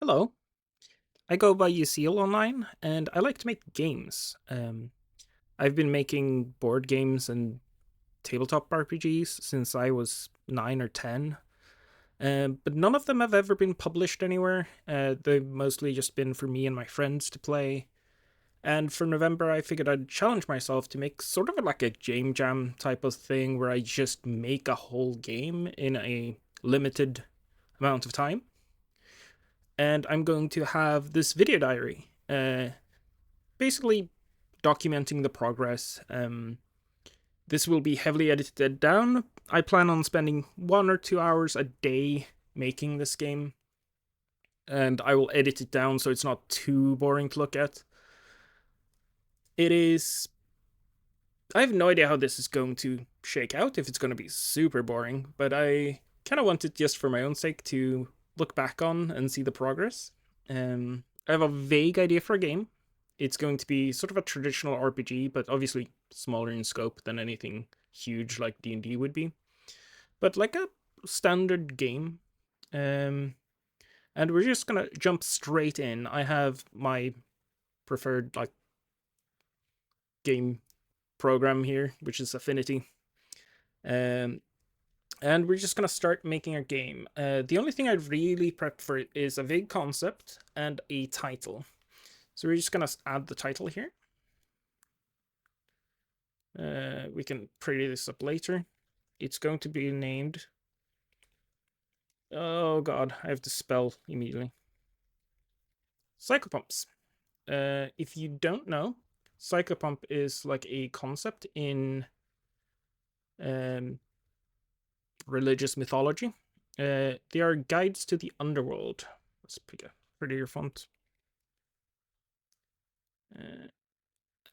Hello, I go by Yziel online, and I like to make games. I've been making board games and tabletop RPGs since I was 9 or 10, but none of them have ever been published anywhere. They've mostly just been for me and my friends to play. And for November, I figured I'd challenge myself to make sort of like a game jam type of thing where I just make a whole game in a limited amount of time. And I'm going to have this video diary. Basically documenting the progress. This will be heavily edited down. I plan on spending 1 or 2 hours a day making this game, and I will edit it down so it's not too boring to look at. It is. I have no idea how this is going to shake out, if it's going to be super boring, but I kind of want it just for my own sake to look back on and see the progress. I have a vague idea for a game. It's going to be sort of a traditional RPG, but obviously smaller in scope than anything huge like D&D would be. But like a standard game. And we're just gonna jump straight in. I have my preferred like game program here, which is Affinity. And we're just gonna start making our game. The only thing I've really prepped for it is a vague concept and a title. So we're just gonna add the title here. We can pretty this up later. It's going to be named... Oh god, I have to spell immediately. Psychopumps. If you don't know, Psychopump is like a concept in religious mythology. They are guides to the underworld. Let's pick a prettier font.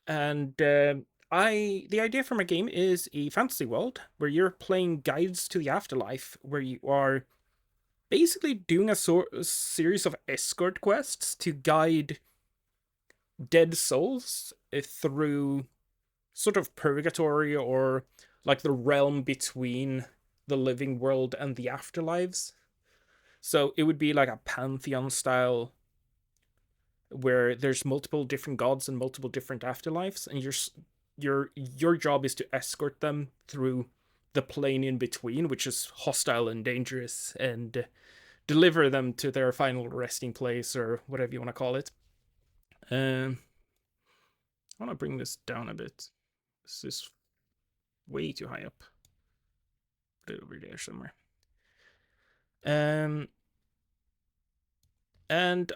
The idea for my game is a fantasy world where you're playing guides to the afterlife, where you are basically doing a series of escort quests to guide dead souls through sort of purgatory, or like the realm between the living world and the afterlives. So it would be like a pantheon style where there's multiple different gods and multiple different afterlives, and your job is to escort them through the plane in between, which is hostile and dangerous, and deliver them to their final resting place, or whatever you want to call it. I want to bring this down a bit. This is way too high up. Put it over there somewhere. And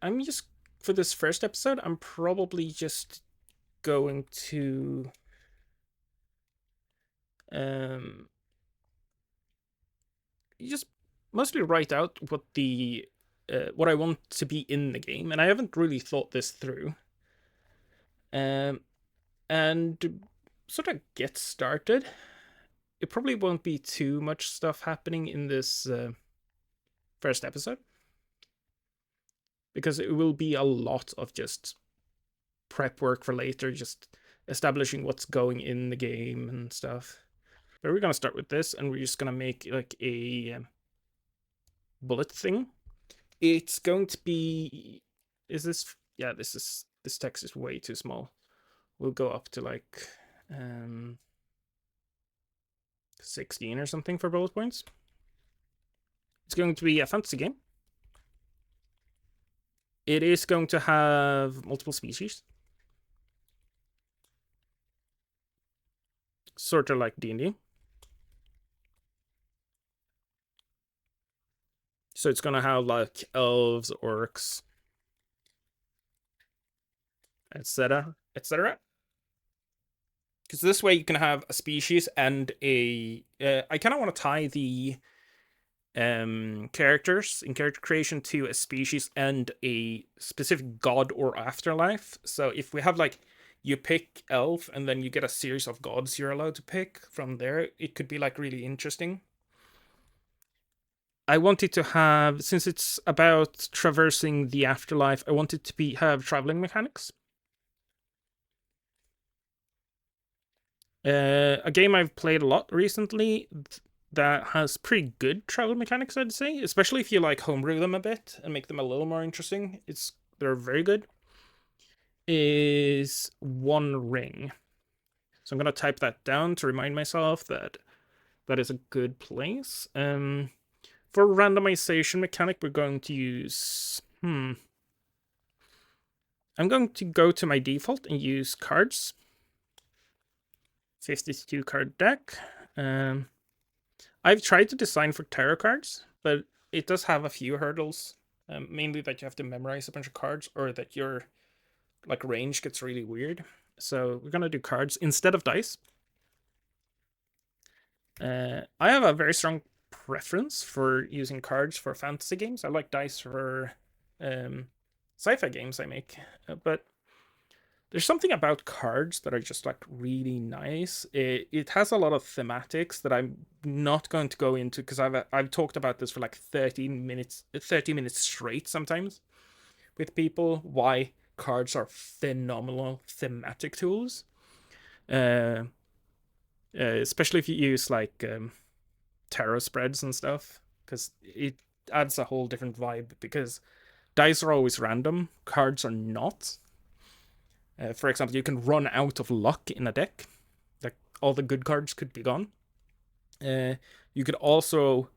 I'm just, for this first episode, I'm probably just going to just mostly write out what I want to be in the game, and I haven't really thought this through. And sort of get started. It probably won't be too much stuff happening in this first episode, because it will be a lot of just prep work for later, just establishing what's going in the game and stuff. But we're gonna start with this, and we're just gonna make like a bullet thing. It's going to be... Is this... Yeah, this text is way too small. We'll go up to like 16 or something for bullet points. It's going to be a fantasy game. It is going to have multiple species, sort of like D&D. So it's gonna have like elves, orcs, etc., etc. Because this way you can have a species and a... I kind of want to tie the characters in character creation to a species and a specific god or afterlife. So if we have like, you pick elf and then you get a series of gods you're allowed to pick from there, it could be like really interesting. I want it to have, since it's about traversing the afterlife, I want it to have traveling mechanics. A game I've played a lot recently that has pretty good travel mechanics, I'd say, especially if you like homebrew them a bit and make them a little more interesting. They're very good. Is One Ring. So I'm gonna type that down to remind myself that that is a good place. For randomization mechanic, we're going to use I'm going to go to my default and use cards. 52 card deck. I've tried to design for tarot cards, but it does have a few hurdles. Mainly that you have to memorize a bunch of cards, or that your like range gets really weird. So we're gonna do cards instead of dice. I have a very strong preference for using cards for fantasy games. I like dice for sci-fi games I make, but there's something about cards that are just like really nice. It has a lot of thematics that I'm not going to go into because I've talked about this for like 30 minutes straight sometimes with people. Why cards are phenomenal thematic tools, uh, especially if you use like tarot spreads and stuff, because it adds a whole different vibe. Because dice are always random, cards are not. For example, you can run out of luck in a deck. Like all the good cards could be gone. You could also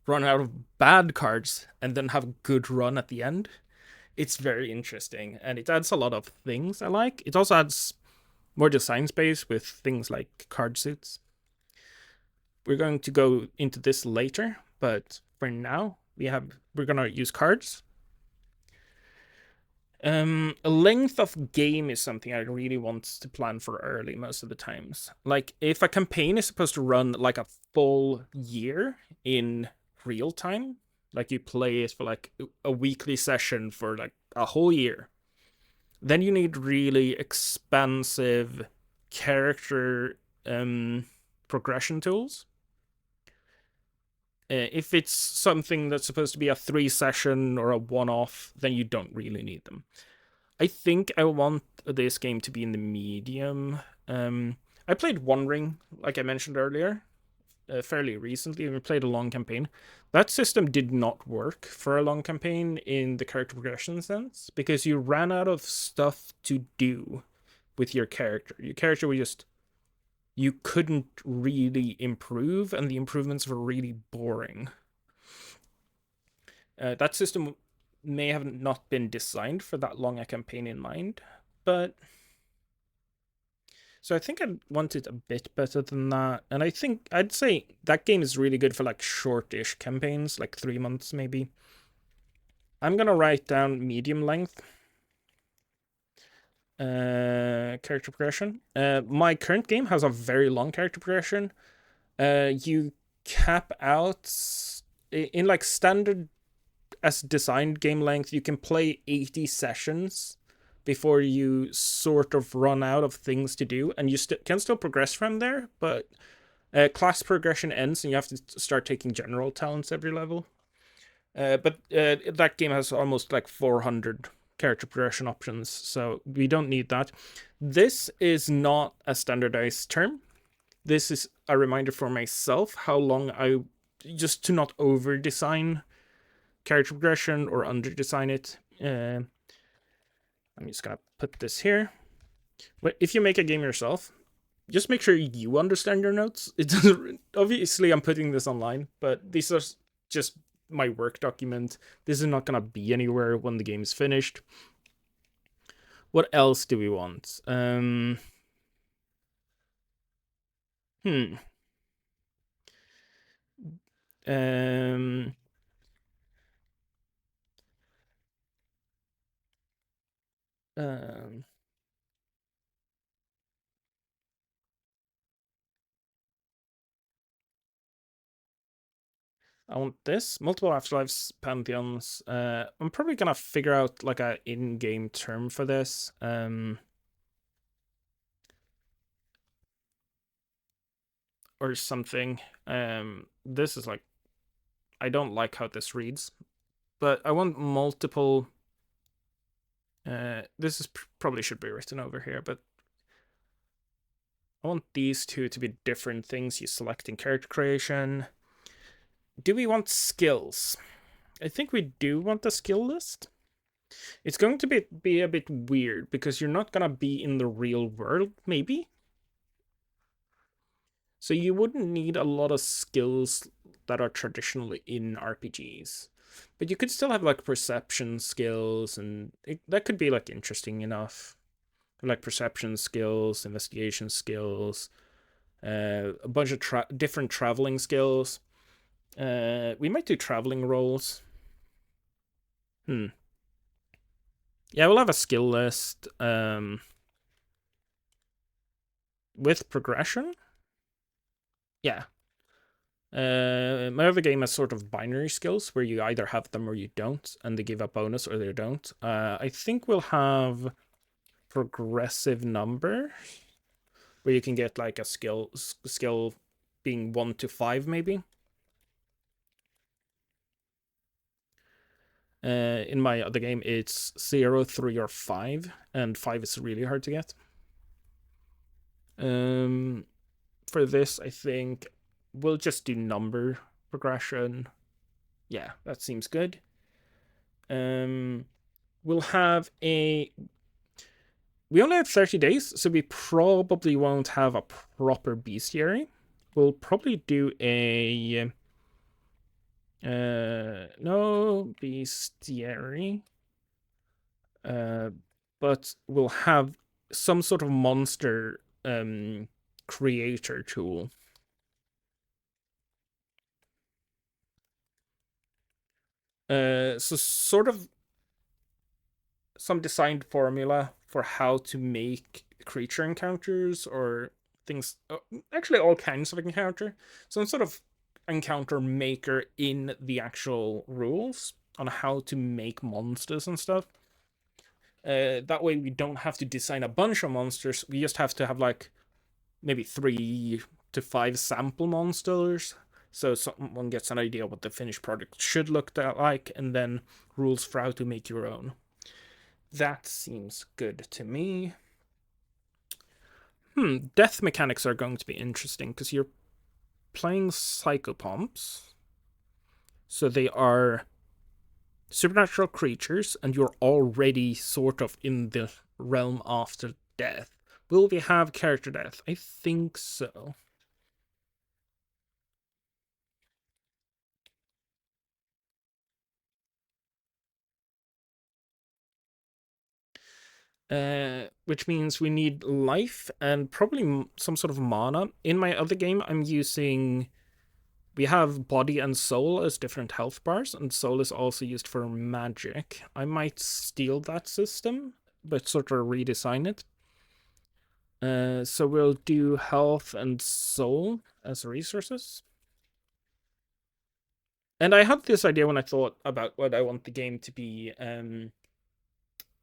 run out of bad cards and then have a good run at the end. It's very interesting, and it adds a lot of things I like. It also adds more design space with things like card suits. We're going to go into this later, but for now, we're gonna use cards. A length of game is something I really want to plan for early most of the times. Like, if a campaign is supposed to run like a full year in real time, like you play it for like a weekly session for like a whole year, then you need really expansive character progression tools. If it's something that's supposed to be a 3 session or a one-off, then you don't really need them. I think I want this game to be in the medium. I played One Ring, like I mentioned earlier, fairly recently. We played a long campaign. That system did not work for a long campaign in the character progression sense, because you ran out of stuff to do with your character. Your character was just, you couldn't really improve, and the improvements were really boring. That system may have not been designed for that long a campaign in mind, but so I think I'd want it a bit better than that. And I think I'd say that game is really good for like short-ish campaigns, like 3 months maybe. I'm gonna write down medium length. Character progression. My current game has a very long character progression. You cap out in like standard as designed game length, you can play 80 sessions before you sort of run out of things to do, and you can still progress from there, but class progression ends and you have to start taking general talents every level. But that game has almost like 400 character progression options, so we don't need that. This is not a standardized term. This is a reminder for myself how long just to not over design character progression or under design it. I'm just gonna put this here. But if you make a game yourself, just make sure you understand your notes. It doesn't, obviously I'm putting this online, but these are just my work document. This is not gonna be anywhere when the game is finished. What else do we want? Hmm. Um. Um. I want this. Multiple afterlives, pantheons. I'm probably gonna figure out like a in-game term for this. Or something. This is like, I don't like how this reads, but I want multiple. This is probably should be written over here, but I want these two to be different things you select in character creation. do we want skills? I think we do want a skill list. It's going to be a bit weird because you're not gonna be in the real world, maybe. So you wouldn't need a lot of skills that are traditionally in RPGs. But you could still have like perception skills, and that could be like interesting enough. Like perception skills, investigation skills, a bunch of different traveling skills. We might do traveling roles. Hmm. Yeah, we'll have a skill list with progression. Yeah. My other game has sort of binary skills where you either have them or you don't, and they give a bonus or they don't. I think we'll have progressive number where you can get like a skill being 1 to 5 maybe. In my other game, it's 0, 3, or 5, and 5 is really hard to get. For this, I think we'll just do number progression. Yeah, that seems good. We'll have a. We only have 30 days, so we probably won't have a proper bestiary. We'll probably do a. No bestiary. But we'll have some sort of monster creator tool. So sort of some designed formula for how to make creature encounters or things. Actually, all kinds of encounter. Some sort of encounter maker in the actual rules on how to make monsters and stuff. That way, we don't have to design a bunch of monsters. We just have to have like maybe 3 to 5 sample monsters, so someone gets an idea what the finished product should look like, and then rules for how to make your own. That seems good to me. Death mechanics are going to be interesting because you're playing psychopomps, so they are supernatural creatures, and you're already sort of in the realm after death. Will we have character death? I think so. Which means we need life and probably some sort of mana. In my other game, I'm using. We have body and soul as different health bars, and soul is also used for magic. I might steal that system, but sort of redesign it. So we'll do health and soul as resources. And I had this idea when I thought about what I want the game to be.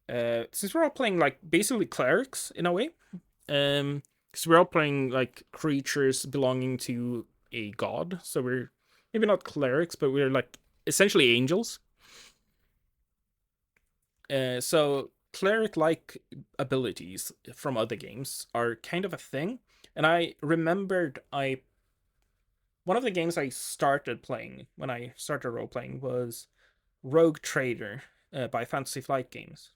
Since we're all playing like basically clerics in a way, because we're all playing like creatures belonging to a god, so we're maybe not clerics, but we're like essentially angels. So cleric-like abilities from other games are kind of a thing, and I remembered I one of the games I started playing when I started role playing was Rogue Trader by Fantasy Flight Games.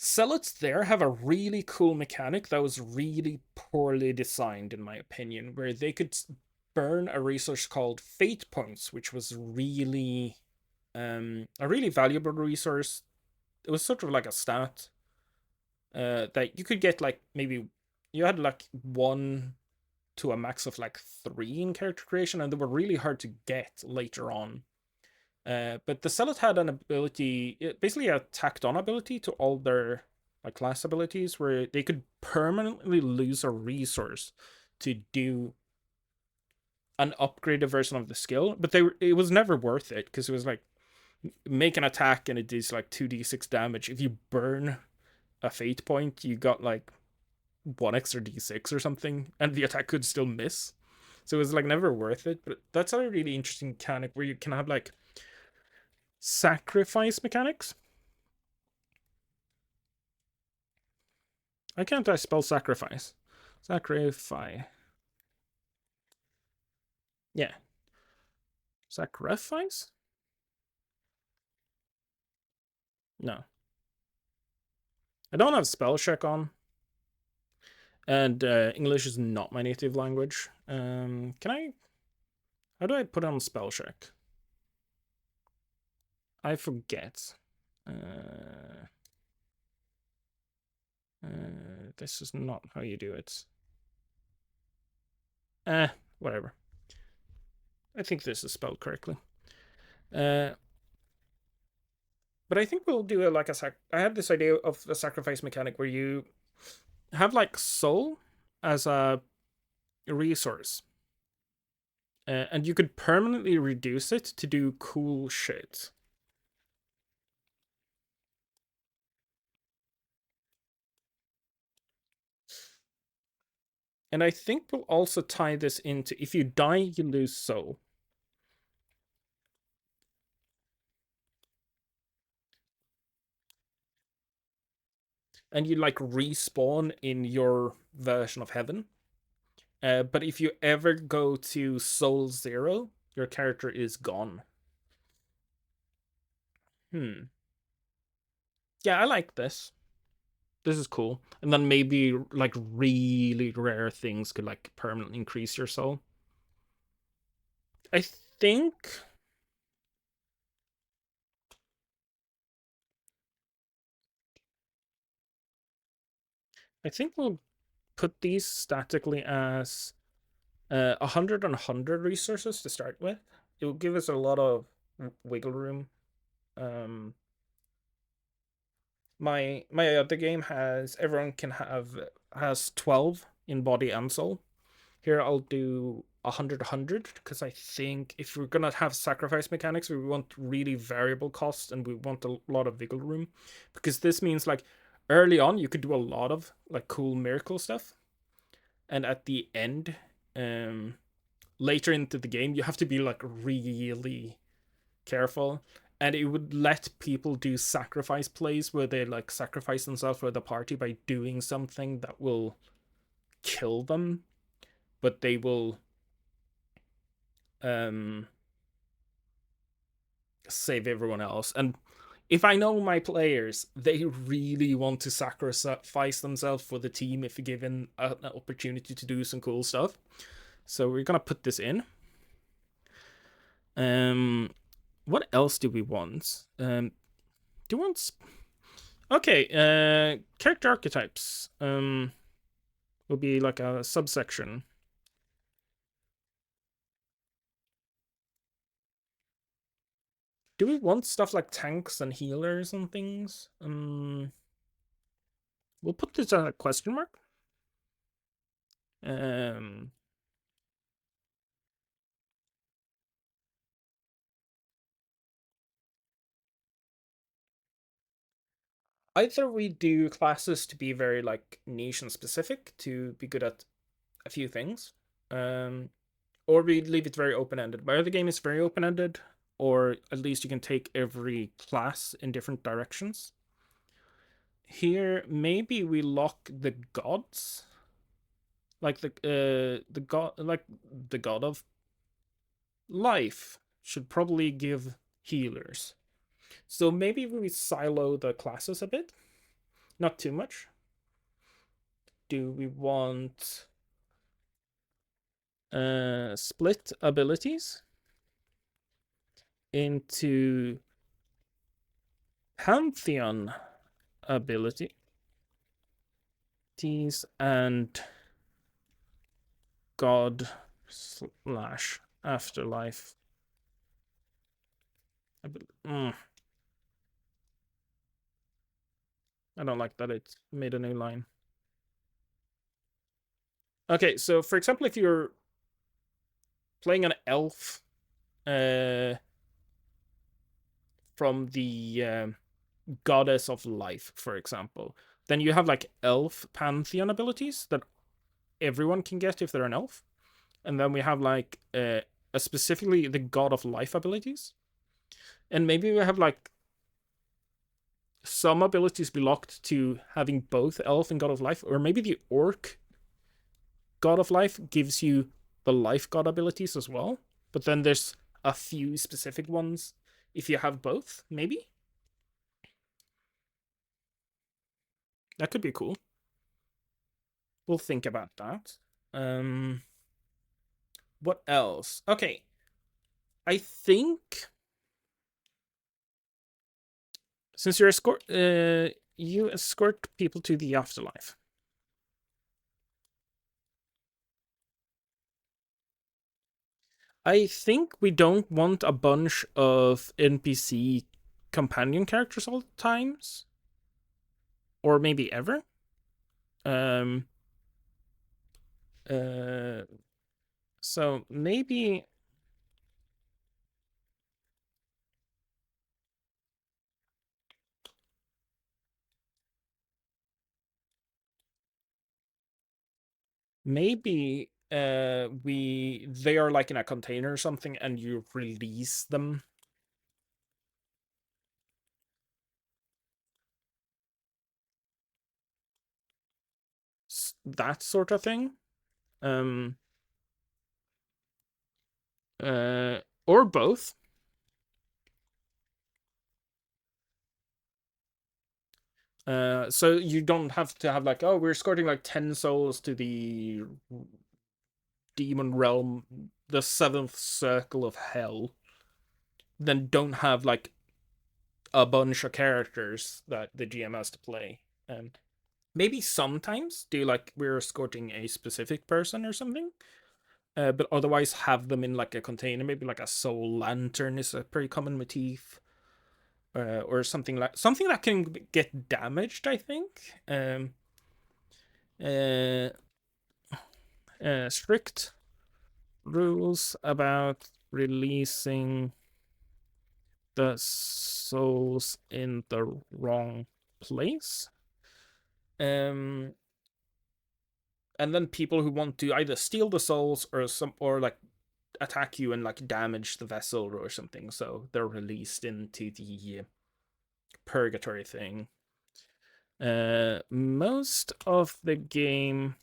Zealots there have a really cool mechanic that was really poorly designed, in my opinion, where they could burn a resource called fate points, which was really a really valuable resource. It was sort of like a stat that you could get like maybe you had like 1 to a max of like 3 in character creation, and they were really hard to get later on. But the Zealot had an ability, basically a tacked on ability to all their like class abilities, where they could permanently lose a resource to do an upgraded version of the skill. But it was never worth it because it was like make an attack and it does like 2d6 damage. If you burn a fate point, you got like 1 extra d6 or something, and the attack could still miss. So it was like never worth it. But that's a really interesting mechanic where you can have like sacrifice mechanics. Why can't I spell sacrifice? Sacrifice. Yeah. Sacrifice? No. I don't have spell check on. And English is not my native language. Can I... How do I put on spell check? I forget. This is not how you do it. Whatever. I think this is spelled correctly. But I think we'll do it like I had this idea of a sacrifice mechanic where you have like soul as a resource. And you could permanently reduce it to do cool shit. And I think we'll also tie this into if you die, you lose soul. And you like respawn in your version of heaven. But if you ever go to soul 0, your character is gone. Yeah, I like this. This is cool. And then maybe like really rare things could like permanently increase your soul. I think we'll put these statically as 100 and 100 resources to start with. It will give us a lot of wiggle room. My other game has everyone can has 12 in body and soul. Here I'll do 100 because I think if we're gonna have sacrifice mechanics, we want really variable costs and we want a lot of wiggle room, because this means like early on you could do a lot of like cool miracle stuff, and at the end, later into the game, you have to be like really careful. And it would let people do sacrifice plays where they like sacrifice themselves for the party by doing something that will kill them, but they will save everyone else. And if I know my players, they really want to sacrifice themselves for the team if given an opportunity to do some cool stuff. So we're gonna put this in. What else do we want? Do you want? Okay. Character archetypes. Will be like a subsection. Do we want stuff like tanks and healers and things? We'll put this as a question mark. Either we do classes to be very like niche and specific to be good at a few things, or we leave it very open-ended. My other game is very open-ended, or at least you can take every class in different directions. Here, maybe we lock the gods, like the god of life should probably give healers. So maybe we silo the classes a bit, not too much. Do we want split abilities into Pantheon abilities and God / Afterlife? I don't like that it made a new line. Okay, so for example, if you're playing an elf from the goddess of life, for example, then you have like elf pantheon abilities that everyone can get if they're an elf. And then we have like specifically the god of life abilities. And maybe we have like some abilities be locked to having both elf and god of life, or maybe the orc god of life gives you the life god abilities as well. but then there's a few specific ones if you have both, maybe. That could be cool. We'll think about that. What else? Okay. I think since you escort people to the afterlife. I think we don't want a bunch of NPC companion characters all the times, or maybe ever. Um. Uh. So maybe they are like in a container or something, and you release them. That sort of thing. Um. Or both. So you don't have to have like, oh, we're escorting like 10 souls to the demon realm, the seventh circle of hell. Then don't have like a bunch of characters that the GM has to play. And maybe sometimes do like we're escorting a specific person or something. But otherwise have them in like a container. Maybe like a soul lantern is a pretty common motif. Or something that can get damaged, I think. Uh, Strict rules about releasing the souls in the wrong place. Um, and then people who want to either steal the souls or like attack you and like damage the vessel or something, so they're released into the purgatory thing. Most of the game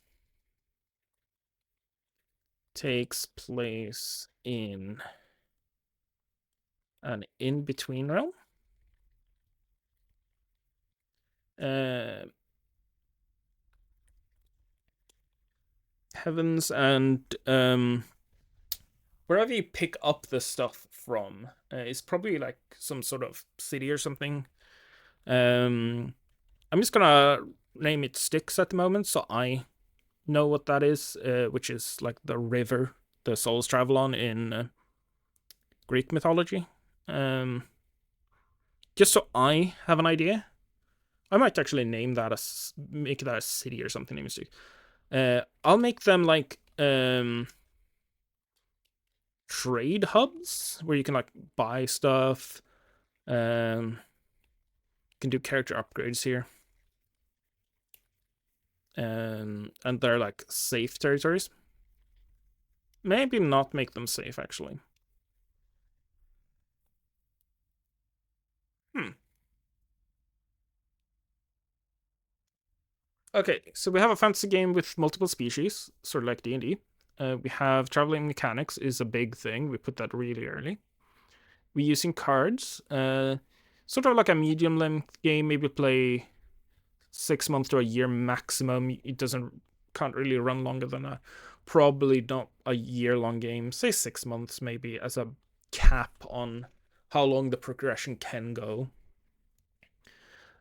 takes place in an in-between realm. Heavens and wherever you pick up the stuff from is probably like some sort of city or something. I'm just gonna name it Styx at the moment, so I know what that is, which is like the river the souls travel on in Greek mythology. Just so I have an idea. I might actually name that make that a city or something. I'll make them like trade hubs where you can like buy stuff. You can do character upgrades here. And they're like safe territories. Maybe not make them safe actually. Okay, so we have a fantasy game with multiple species, sort of like D&D. We have traveling mechanics is a big thing. We put that really early. We're using cards. Sort of like a medium length game. Maybe play 6 months to a year maximum. It can't really run longer than probably not a year-long game. Say 6 months maybe as a cap on how long the progression can go.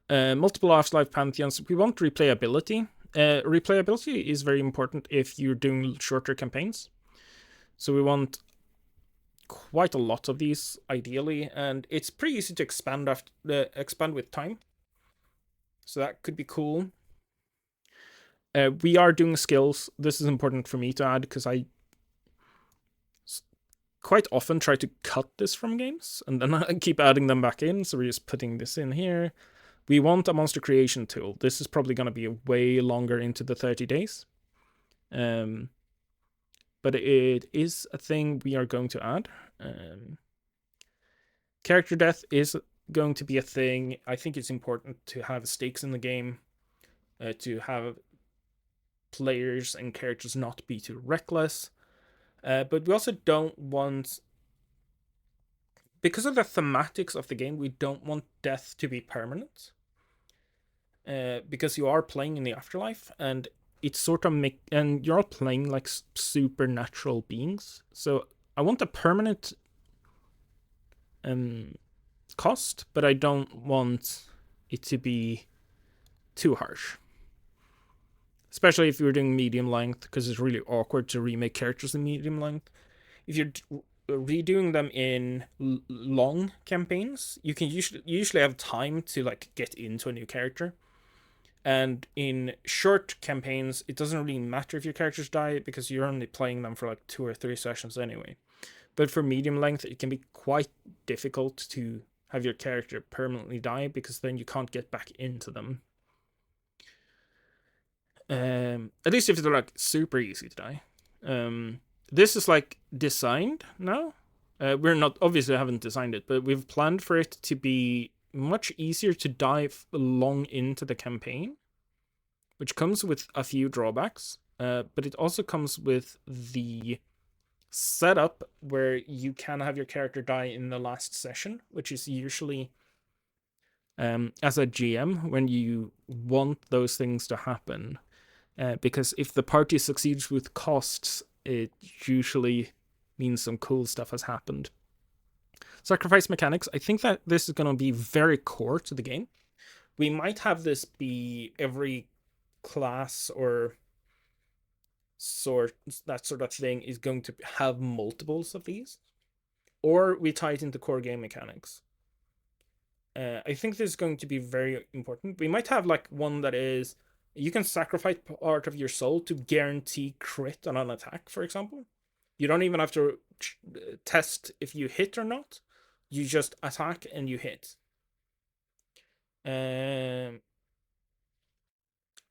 Multiple afterlife pantheons. We want replayability. Replayability is very important if you're doing shorter campaigns. So we want quite a lot of these, ideally, and it's pretty easy to expand with time. So that could be cool. We are doing skills. This is important for me to add because I quite often try to cut this from games and then I keep adding them back in. So we're just putting this in here. We want a monster creation tool. This is probably going to be way longer into the 30 days. But it is a thing we are going to add. Character death is going to be a thing. I think it's important to have stakes in the game, to have players and characters not be too reckless. But we also don't want, because of the thematics of the game, we don't want death to be permanent. Because you are playing in the afterlife, and it's sort of and you're all playing like supernatural beings. So I want a permanent cost, but I don't want it to be too harsh. Especially if you're doing medium length, because it's really awkward to remake characters in medium length. If you're redoing them in long campaigns, you can usually have time to like get into a new character. And in short campaigns, it doesn't really matter if your characters die because you're only playing them for like 2 or 3 sessions anyway. But for medium length, it can be quite difficult to have your character permanently die because then you can't get back into them. At least if they're like super easy to die. This is like designed now. We're not obviously haven't designed it, but we've planned for it to be much easier to dive long into the campaign, which comes with a few drawbacks. But it also comes with the setup where you can have your character die in the last session, which is usually as a GM when you want those things to happen. Because if the party succeeds with costs, it usually means some cool stuff has happened. Sacrifice mechanics, I think that this is going to be very core to the game. We might have this be every class or that sort of thing is going to have multiples of these, or we tie it into core game mechanics. I think this is going to be very important. We might have like one that is you can sacrifice part of your soul to guarantee crit on an attack, for example. You don't even have to test if you hit or not. You just attack and you hit. I'm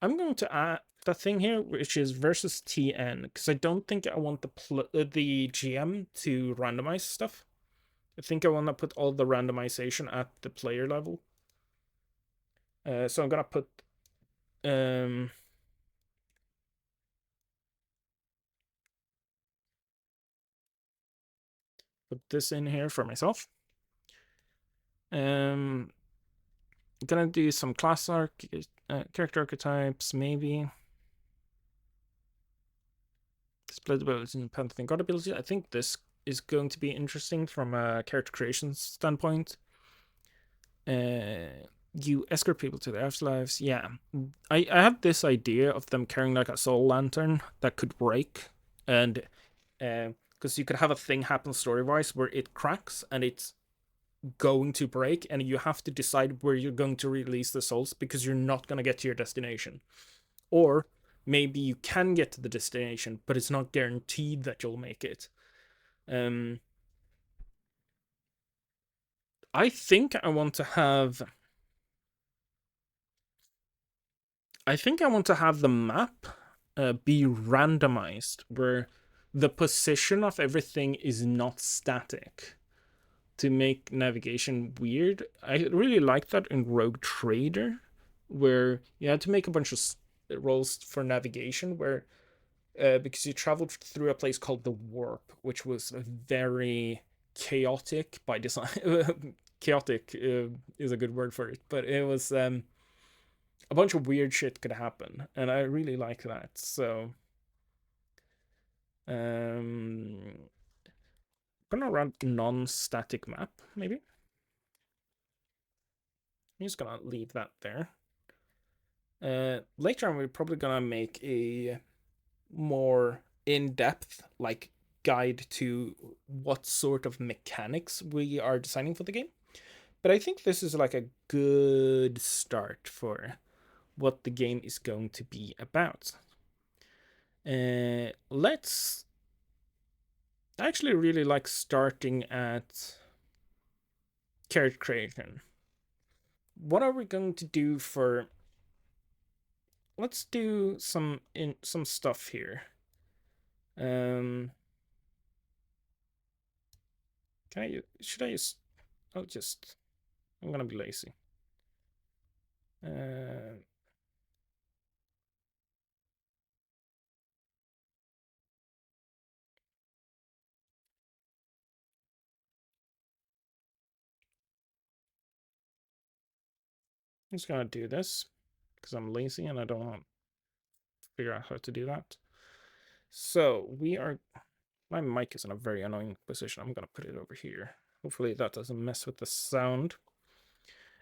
going to add the thing here, which is versus TN, because I don't think I want the GM to randomize stuff. I think I want to put all the randomization at the player level. So I'm gonna put this in here for myself. Gonna do some class character archetypes, maybe. Split abilities and path and god abilities. I think this is going to be interesting from a character creation standpoint. You escort people to their afterlives. Yeah, I have this idea of them carrying like a soul lantern that could break, and because you could have a thing happen story wise where it cracks and it's going to break, and you have to decide where you're going to release the souls because you're not going to get to your destination, or maybe you can get to the destination, but it's not guaranteed that you'll make it. I think I want to have. I think I want to have the map be randomized, where the position of everything is not static, to make navigation weird. I really like that in Rogue Trader, where you had to make a bunch of rolls for navigation, where because you traveled through a place called the Warp, which was very chaotic by design. Chaotic is a good word for it, but it was a bunch of weird shit could happen, and I really like that. So, I'm gonna run non-static map, maybe. I'm just gonna leave that there. Later on, we're probably gonna make a more in-depth like guide to what sort of mechanics we are designing for the game. But I think this is like a good start for what the game is going to be about. Let's I actually really like starting at character creation. What are we going to do for? Let's do some stuff here. Can I? Should I use? I'll just. I'm gonna be lazy. just gonna do this because I'm lazy and I don't want to figure out how to do that. So we are. My mic is in a very annoying position. I'm gonna put it over here. Hopefully that doesn't mess with the sound.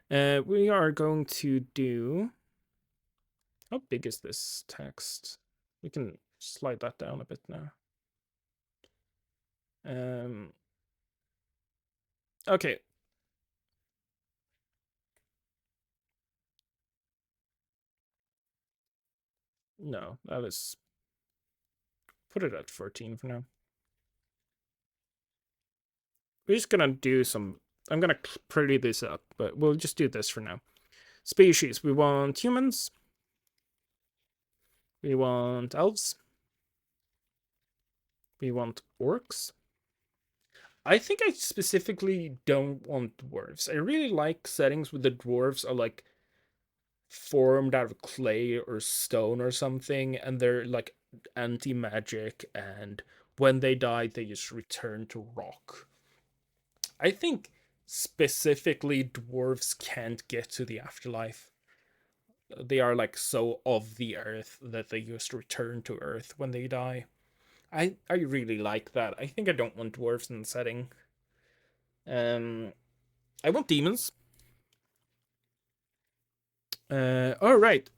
We are going to do. How big is this text? We can slide that down a bit now. Okay. No, that is. Put it at 14 for now. We're just gonna do some. I'm gonna pretty this up, but we'll just do this for now. Species. We want humans. We want elves. We want orcs. I think I specifically don't want dwarves. I really like settings where the dwarves are like formed out of clay or stone or something, and they're like anti-magic, and when they die, they just return to rock. I think specifically dwarves can't get to the afterlife. They are like so of the earth that they just return to earth when they die. I really like that. I think I don't want dwarves in the setting. I want demons. All right.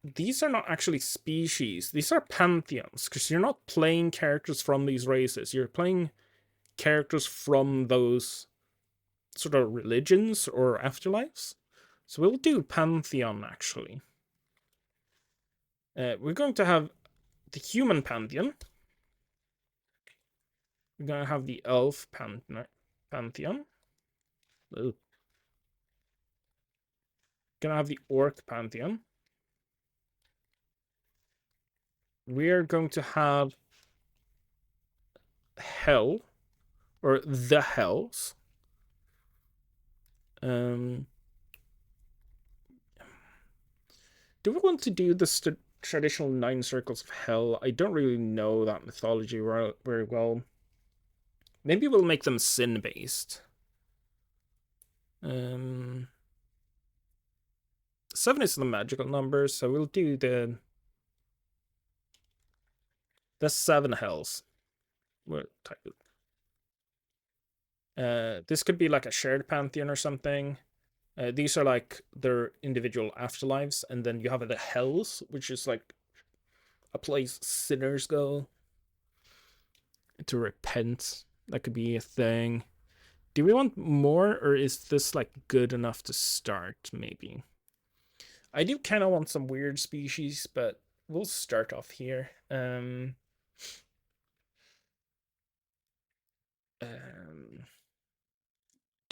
These are not actually species. These are pantheons because you're not playing characters from these races. You're playing characters from those sort of religions or afterlives. So we'll do pantheon actually. We're going to have the human pantheon. We're going to have the elf pantheon. Ooh. Gonna have the orc pantheon. We're going to have hell, or the hells. Do we want to do the traditional 9 circles of hell? I don't really know that mythology very well. Maybe we'll make them sin based. 7 is the magical number, so we'll do the 7 hells. What type of this could be like a shared pantheon or something. These are like their individual afterlives, and then you have the hells, which is like a place sinners go to repent. That could be a thing. Do we want more, or is this like good enough to start? Maybe. I do kind of want some weird species, but we'll start off here. Do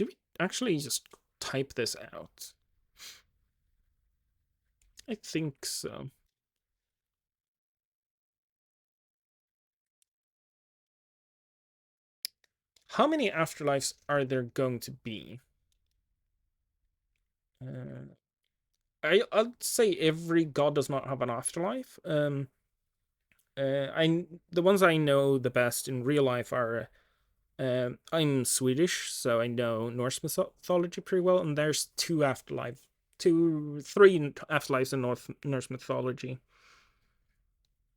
we actually just type this out? I think so. How many afterlives are there going to be? I'd say every god does not have an afterlife. The ones I know the best in real life are. I'm Swedish, so I know Norse mythology pretty well, and there's 3 afterlives in Norse mythology.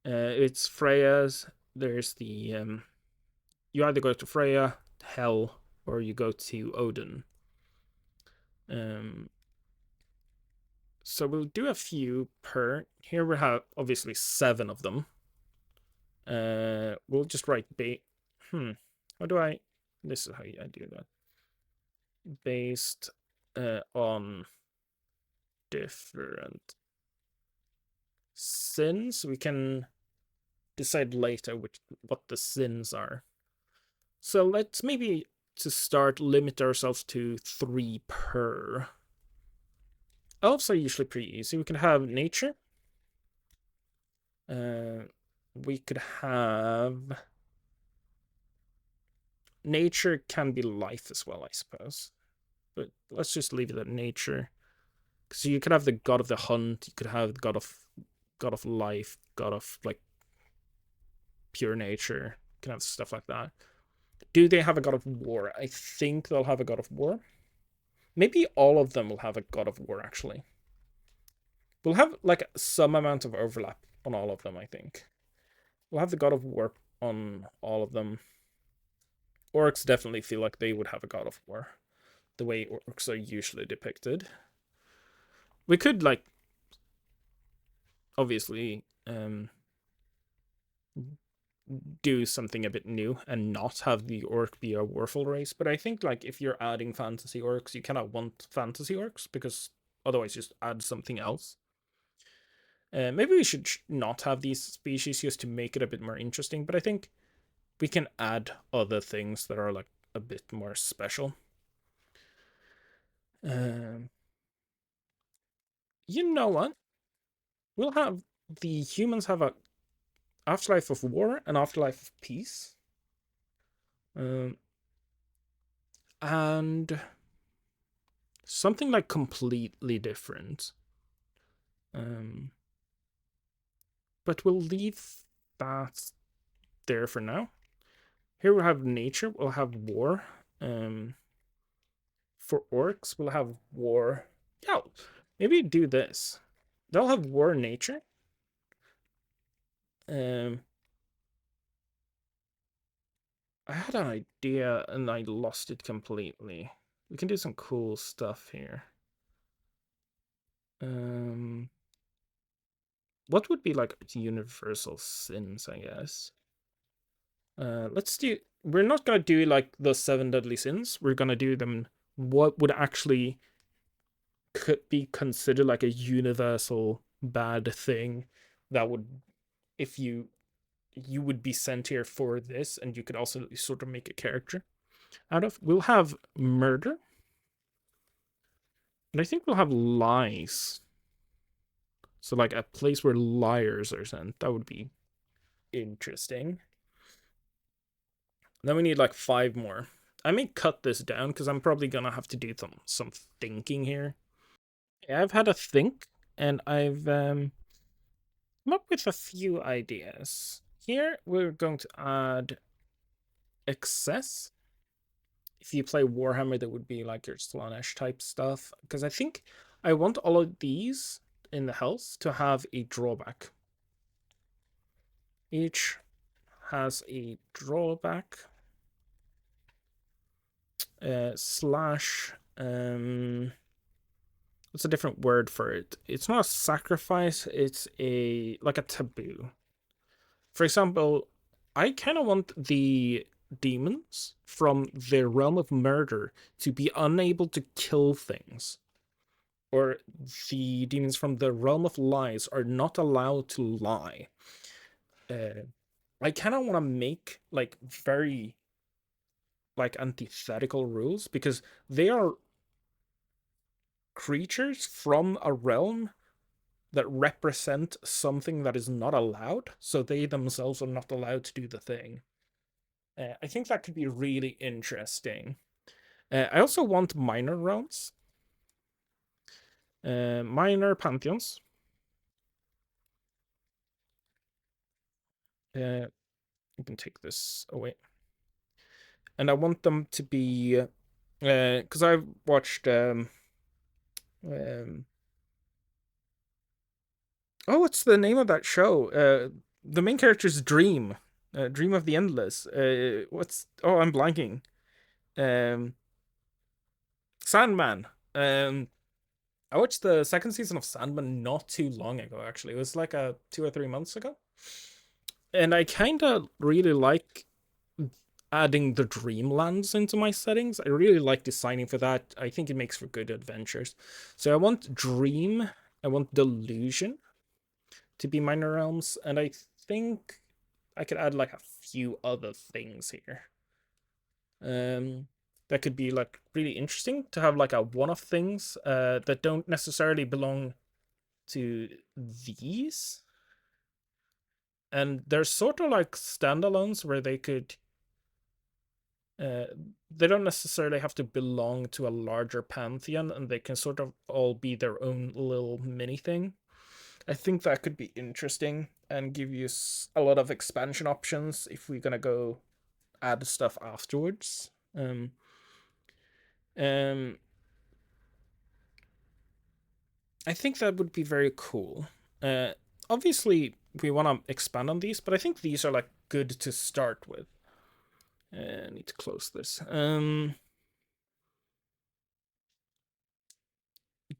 It's Freya's. There's the you either go to Freya, Hell, or you go to Odin. So we'll do a few per. Here we have obviously 7 of them. We'll just write how do I? This is how I do that. Based on different sins. We can decide later what the sins are. So let's maybe to start limit ourselves to 3 per. Elves are usually pretty easy. We can have nature. We could have nature can be life as well, I suppose. But let's just leave it at nature. Because you could have the god of the hunt, you could have the god of life, god of like pure nature. You can have stuff like that. Do they have a god of war? I think they'll have a god of war. Maybe all of them will have a god of war, actually. We'll have like some amount of overlap on all of them, I think. We'll have the God of War on all of them. Orcs definitely feel like they would have a God of War, the way orcs are usually depicted. We could like obviously do something a bit new and not have the orc be a warful race, but I think like if you're adding fantasy orcs, you cannot want fantasy orcs because otherwise just add something else. Maybe we should not have these species just to make it a bit more interesting, but I think we can add other things that are like a bit more special. Um, you know what? We'll have the humans have a afterlife of war and afterlife of peace. And something like completely different. But we'll leave that there for now. Here we'll have nature, we'll have war. For orcs, we'll have war. Yeah, maybe do this. They'll have war nature. Um, I had an idea and I lost it completely. We can do some cool stuff here. What would be like universal sins, I guess? Let's do. We're not gonna do like the 7 deadly sins. We're gonna do them. What would actually could be considered like a universal bad thing that would, if you would be sent here for this, and you could also sort of make a character out of. We'll have murder, and I think we'll have lies. So like a place where liars are sent. That would be interesting. Then we need like 5 more. I may cut this down because I'm probably gonna have to do some thinking here. Yeah, I've had a think, and I've come up with a few ideas. Here we're going to add excess. If you play Warhammer, that would be like your Slaanesh type stuff. Because I think I want all of these in the health to have a drawback. Each has a drawback. Slash what's a different word for it? It's not a sacrifice, it's a like a taboo. For example, I kind of want the demons from the realm of murder to be unable to kill things. Or the demons from the realm of lies are not allowed to lie. I kind of want to make like very like antithetical rules because they are creatures from a realm that represent something that is not allowed, so they themselves are not allowed to do the thing. I think that could be really interesting. I also want minor realms, minor pantheons. You can take this away, and I want them to be because I've watched um, oh, what's the name of that show? The main character's dream, Dream of the Endless. What's I'm blanking. Um, Sandman. I watched the second season of Sandman not too long ago. Actually, it was like 2 or 3 months ago, and I kind of really like adding the dreamlands into my settings. I really like designing for that. I think it makes for good adventures. So I want dream, I want delusion to be minor realms, and I think I could add like a few other things here. That could be like really interesting to have like a one-off things that don't necessarily belong to these. And there's sort of like standalones where they could they don't necessarily have to belong to a larger pantheon, and they can sort of all be their own little mini thing. I think that could be interesting and give you a lot of expansion options if we're gonna go add stuff afterwards. Um, I think that would be very cool. Uh, Obviously, we want to expand on these, but I think these are like good to start with. I need to close this.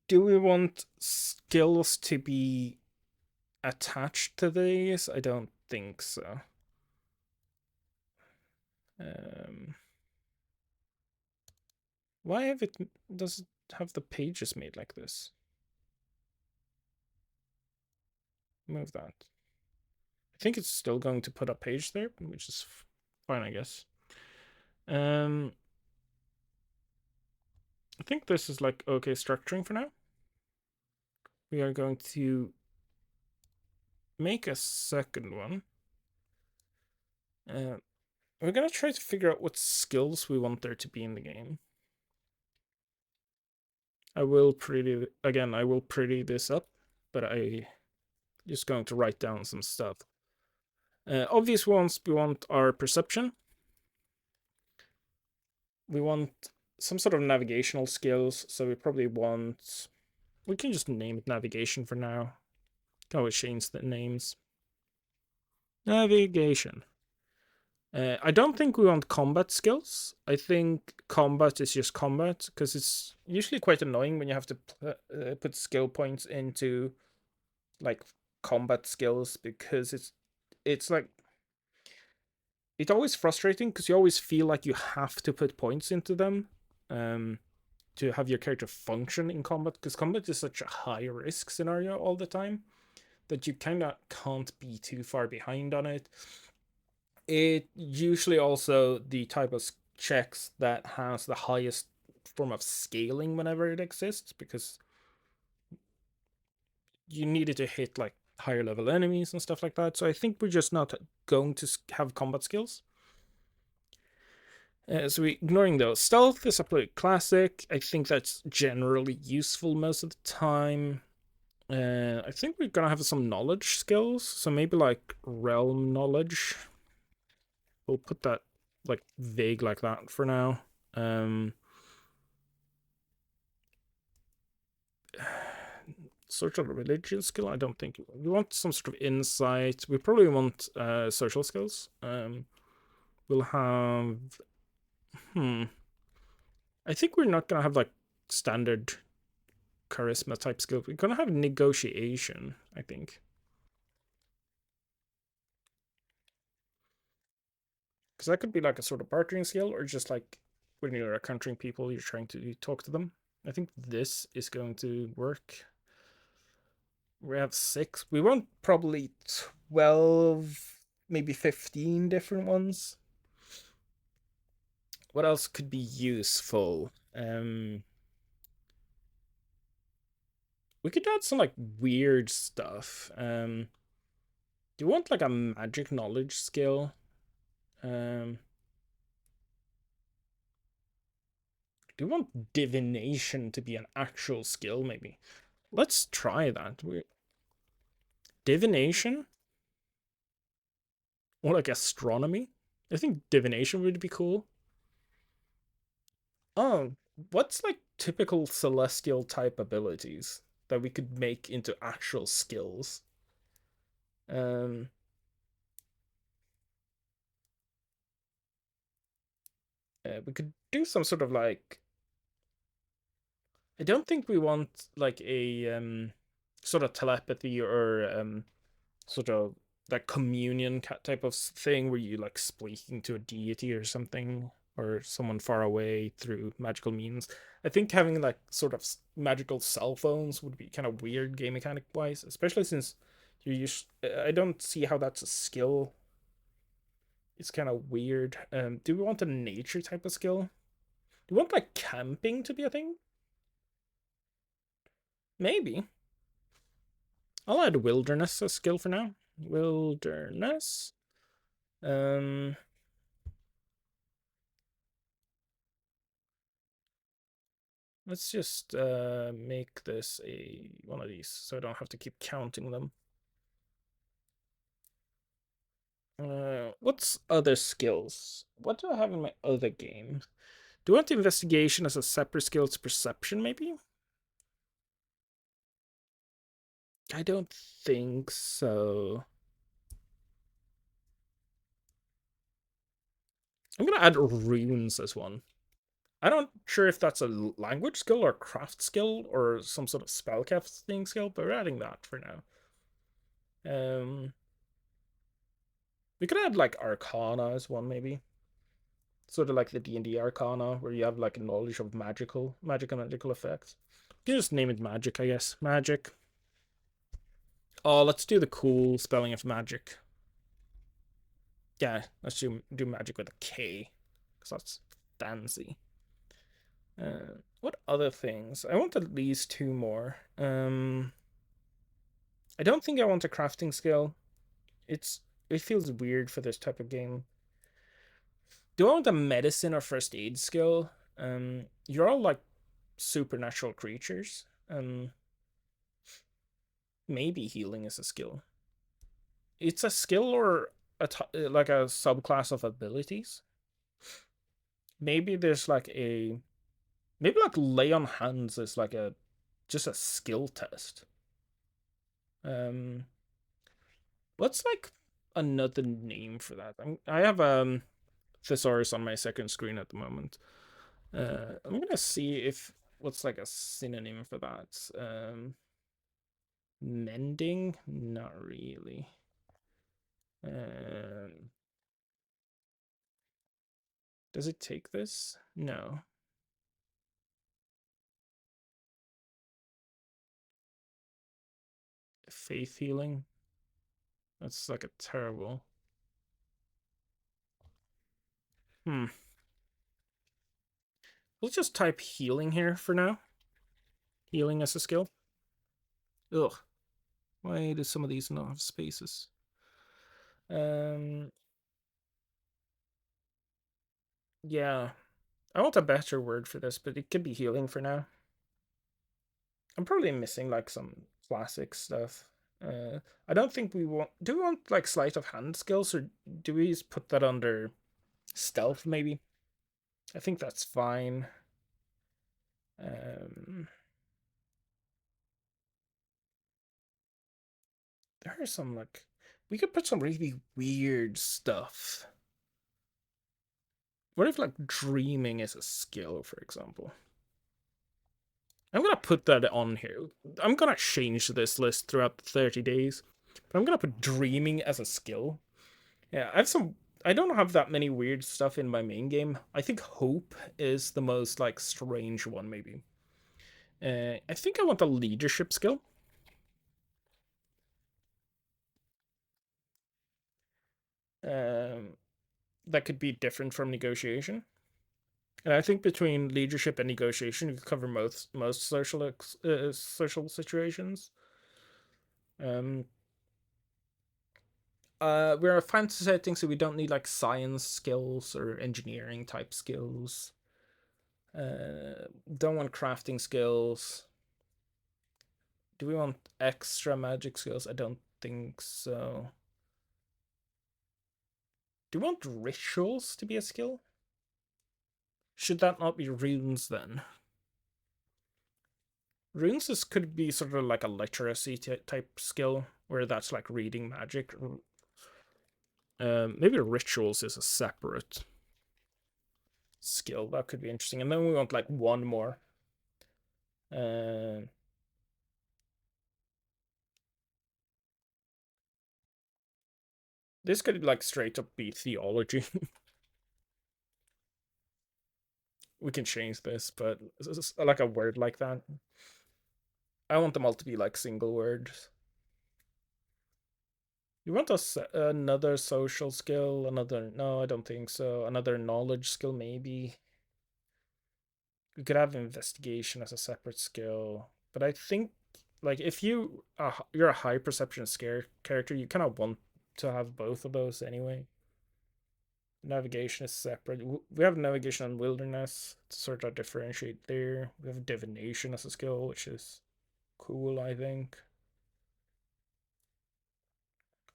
Do we want skills to be attached to these? I don't think so. Um, why have it does it have the pages made like this? Move that. I think it's still going to put a page there, which is fine, I guess. I think this is like okay structuring for now. We are going to make a second one. Uh, we're gonna try to figure out what skills we want there to be in the game. I will pretty this up, but I just going to write down some stuff. Obvious ones we want our perception. We want some sort of navigational skills, so we probably want. We can just name it navigation for now. Can always change the names. Navigation. I don't think we want combat skills. I think combat is just combat because it's usually quite annoying when you have to put skill points into like combat skills because it's like it's always frustrating because you always feel like you have to put points into them um, to have your character function in combat because combat is such a high risk scenario all the time that you kind of can't be too far behind on it. It usually also the type of checks that has the highest form of scaling whenever it exists because you needed to hit like higher level enemies and stuff like that. So I think we're just not going to have combat skills. So we ignoring those. Stealth is a pretty classic. I think that's generally useful most of the time. I think we're gonna have some knowledge skills, so maybe like realm knowledge. We'll put that like vague like that for now. Sort of religion skill. I don't think we want some sort of insight. We probably want social skills. We'll have. I think we're not gonna have like standard charisma type skill. We're gonna have negotiation. I think because that could be like a sort of bartering skill, or just like when you're encountering people, you're trying to talk to them. I think this is going to work. We have 6. We want probably 12, maybe 15 different ones. What else could be useful? We could add some like weird stuff. Do you want like a magic knowledge skill? Do you want divination to be an actual skill? Maybe. Let's try that. Divination or like astronomy. I think divination would be cool. Oh, what's like typical celestial type abilities that we could make into actual skills? Um, we could do some sort of like. I don't think we want like a sort of telepathy or sort of that communion type of thing where you like speaking to a deity or something or someone far away through magical means. I think having like sort of magical cell phones would be kind of weird game mechanic wise, especially since you use. I don't see how that's a skill. It's kind of weird. Do we want a nature type of skill? Do we want like camping to be a thing? Maybe. I'll add wilderness as skill for now. Wilderness. Um, let's just make this a one of these so I don't have to keep counting them. What's other skills? What do I have in my other game? Do I want investigation as a separate skill to perception, maybe? I don't think so. I'm gonna add runes as one. I'm not sure if that's a language skill or craft skill or some sort of spellcasting skill, but we're adding that for now. We could add like Arcana as one, maybe. Sort of like the D&D Arcana, where you have like a knowledge of magic and magical effects. You can just name it magic, I guess. Magic. Oh, let's do the cool spelling of magic. Yeah, let's do magic with a K, because that's fancy. What other things? I want at least two more. I don't think I want a crafting skill. It's it feels weird for this type of game. Do I want a medicine or first aid skill? You're all like supernatural creatures. Maybe healing is a skill. It's a skill or like a subclass of abilities. Maybe there's like a maybe like lay on hands is like a just a skill test. Um, what's like another name for that? I have thesaurus on my second screen at the moment. I'm gonna see if what's like a synonym for that. Mending, not really. Um, does it take this? No. Faith healing. That's like a terrible. Hmm. We'll just type healing here for now. Healing as a skill. Ugh. Why do some of these not have spaces? Um. Yeah. I want a better word for this, but it could be healing for now. I'm probably missing like some classic stuff. Uh, I don't think we want. Do we want like sleight of hand skills, or do we just put that under stealth? Maybe. I think that's fine. Um, there are some like we could put some really weird stuff. What if like dreaming is a skill, for example? I'm gonna put that on here. I'm gonna change this list throughout the 30 days, but I'm gonna put dreaming as a skill. Yeah, I have some. I don't have that many weird stuff in my main game. I think hope is the most like strange one, maybe. I think I want a leadership skill. Um, that could be different from negotiation. And I think between leadership and negotiation, you could cover most social situations. Um, we're a fantasy setting, so we don't need like science skills or engineering type skills. Don't want crafting skills. Do we want extra magic skills? I don't think so. Do we want rituals to be a skill? Should that not be runes then? Runes could be sort of like a literacy type skill, where that's like reading magic. Maybe rituals is a separate skill. That could be interesting. And then we want like one more. Uh, this could like straight up be theology. We can change this, but like a word like that. I want them all to be like single words. You want another social skill? Another? No, I don't think so. Another knowledge skill, maybe. We could have investigation as a separate skill, but I think like if you're a high perception scare character, you kind of want to have both of those anyway. Navigation is separate. We have navigation and wilderness to sort of differentiate there. We have divination as a skill, which is cool, I think.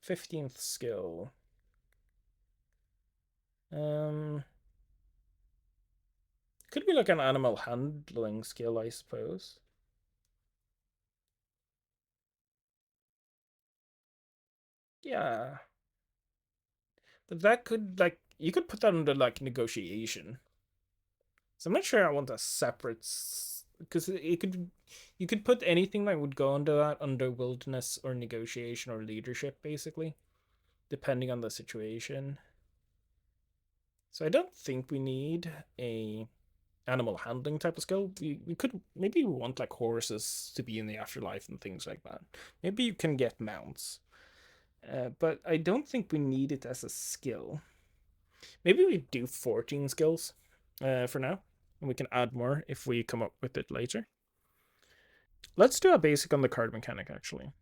15th skill. Um, could be like an animal handling skill, I suppose. Yeah, but that could like you could put that under like negotiation. So I'm not sure I want a separate because it could you could put anything that would go under that under wilderness or negotiation or leadership basically, depending on the situation. So I don't think we need a animal handling type of skill. We could maybe we want like horses to be in the afterlife and things like that. Maybe you can get mounts, but I don't think we need it as a skill. Maybe we do 14 skills for now, and we can add more if we come up with it later. Let's do a basic on the card mechanic actually.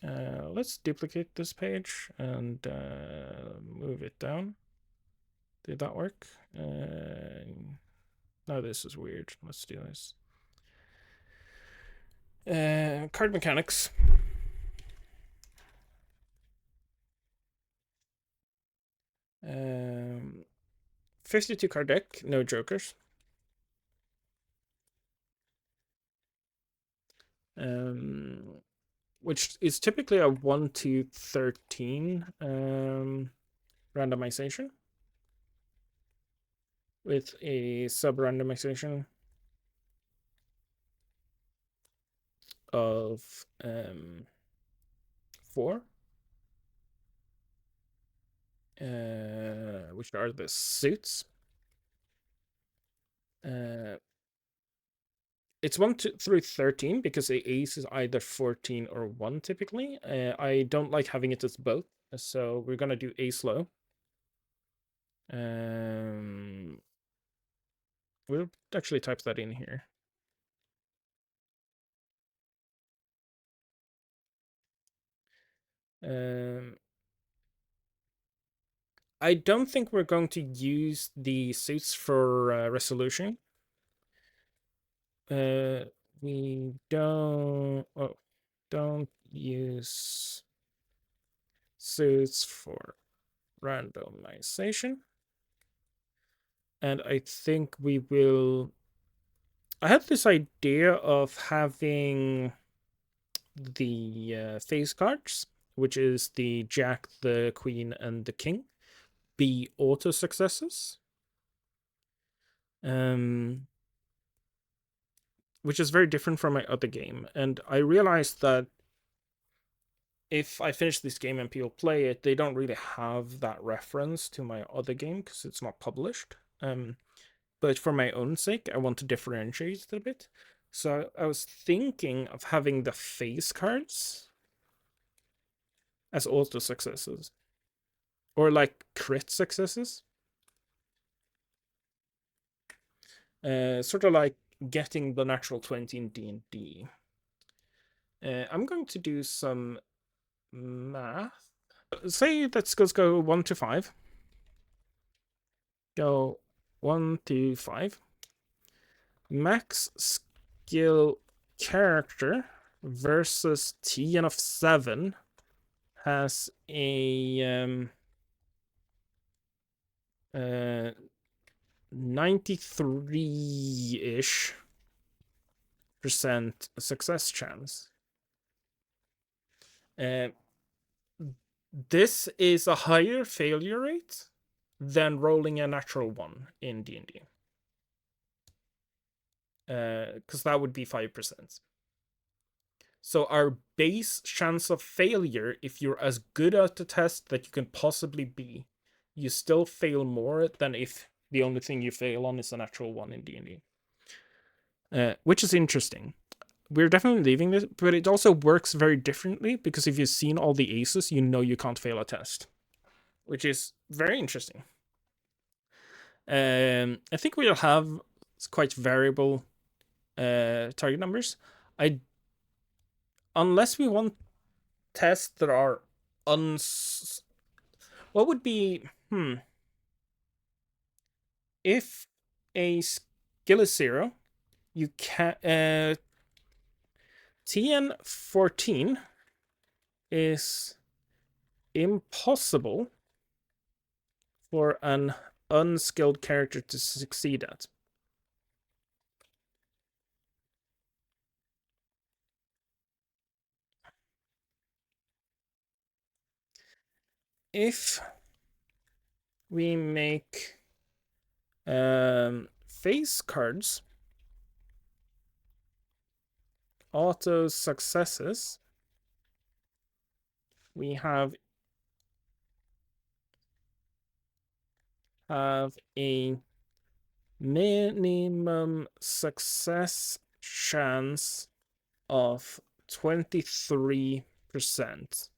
Let's duplicate this page and move it down. Did that work? No, this is weird. Let's do this. Card mechanics. 52 card deck, no jokers. Which is typically a 1 to 13 randomization with a sub randomization of 4, which are the suits. It's 1 through 13 because the ace is either 14 or 1 typically. I don't like having it as both, so we're gonna do ace low. We'll actually type that in here. I don't think we're going to use the suits for resolution. We don't use suits for randomization. And I think we will. I had this idea of having the face cards, which is the Jack, the Queen, and the King, be auto successes. Which is very different from my other game. And I realized that if I finish this game and people play it, they don't really have that reference to my other game because it's not published. But for my own sake, I want to differentiate it a bit. So I was thinking of having the face cards as auto successes or like crit successes. Sort of like getting the natural 20 in D&D. I'm going to do some math. Say that skills go 1 to 5. Go 1 to 5. Max skill character versus TN of 7 has a 93-ish percent success chance. This is a higher failure rate than rolling a natural 1 in D&D. Because that would be 5%. So our base chance of failure, if you're as good at the test that you can possibly be, you still fail more than if the only thing you fail on is a natural 1 in D&D. Which is interesting. We're definitely leaving this, but it also works very differently because if you've seen all the aces, you know you can't fail a test, which is very interesting. I think we'll have quite variable target numbers. Unless we want tests that are what would be if a skill is 0, you can TN14 is impossible for an unskilled character to succeed at. if we make face cards auto successes, we have a minimum success chance of 23%.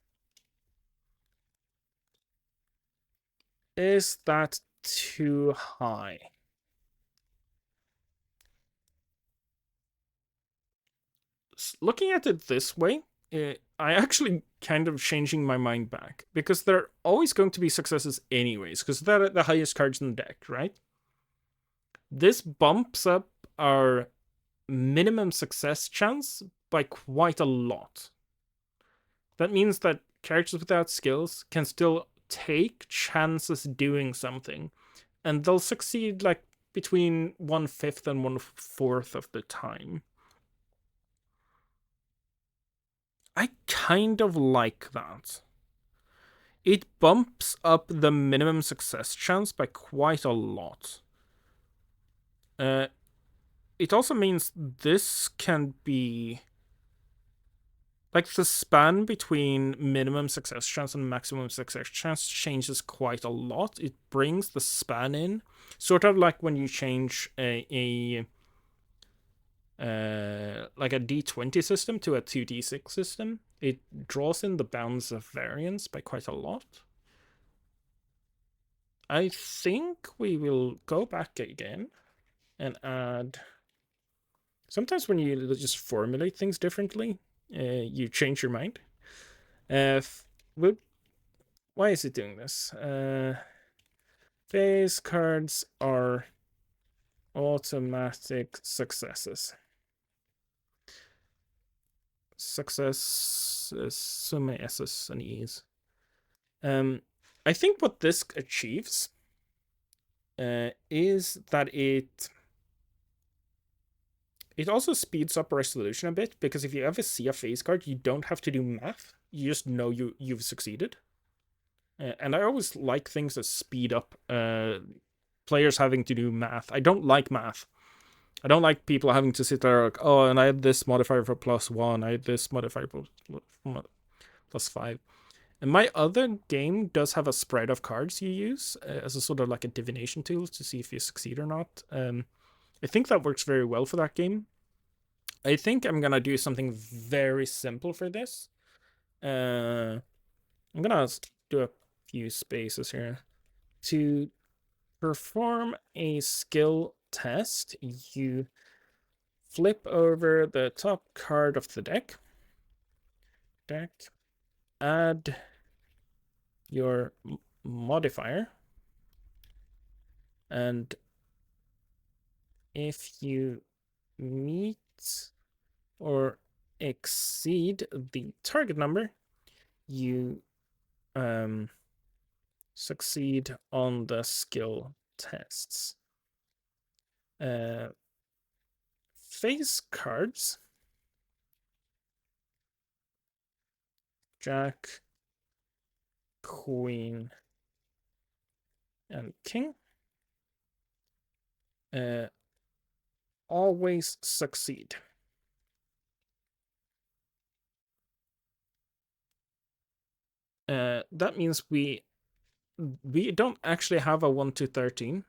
Is that too high? Looking at it this way, I actually kind of changing my mind back, because there are always going to be successes anyways, because they're the highest cards in the deck, right? This bumps up our minimum success chance by quite a lot. That means that characters without skills can still take chances doing something, and they'll succeed like between 1/5 and 1/4 of the time. I kind of like that. It bumps up the minimum success chance by quite a lot. It also means this can be like the span between minimum success chance and maximum success chance changes quite a lot. It brings the span in, sort of like when you change like a D20 system to a 2D6 system. It draws in the bounds of variance by quite a lot. I think we will go back again and add. Sometimes when you just formulate things differently, you change your mind. Why is it doing this? Phase cards are automatic successes. Success is so many S's and E's. I think what this achieves is that it also speeds up resolution a bit, because if you ever see a phase card, you don't have to do math. You just know you've succeeded. And I always like things that speed up players having to do math. I don't like math. I don't like people having to sit there like, oh, and I had this modifier for +1, I had this modifier for +5. And my other game does have a spread of cards you use as a sort of like a divination tool to see if you succeed or not. I think that works very well for that game. I think I'm gonna do something very simple for this. I'm gonna do a few spaces here. To perform a skill test, you flip over the top card of the deck, add your modifier, and if you meet or exceed the target number, you succeed on the skill tests. Face cards, Jack, Queen, and King, always succeed. That means we don't actually have a 1 to 13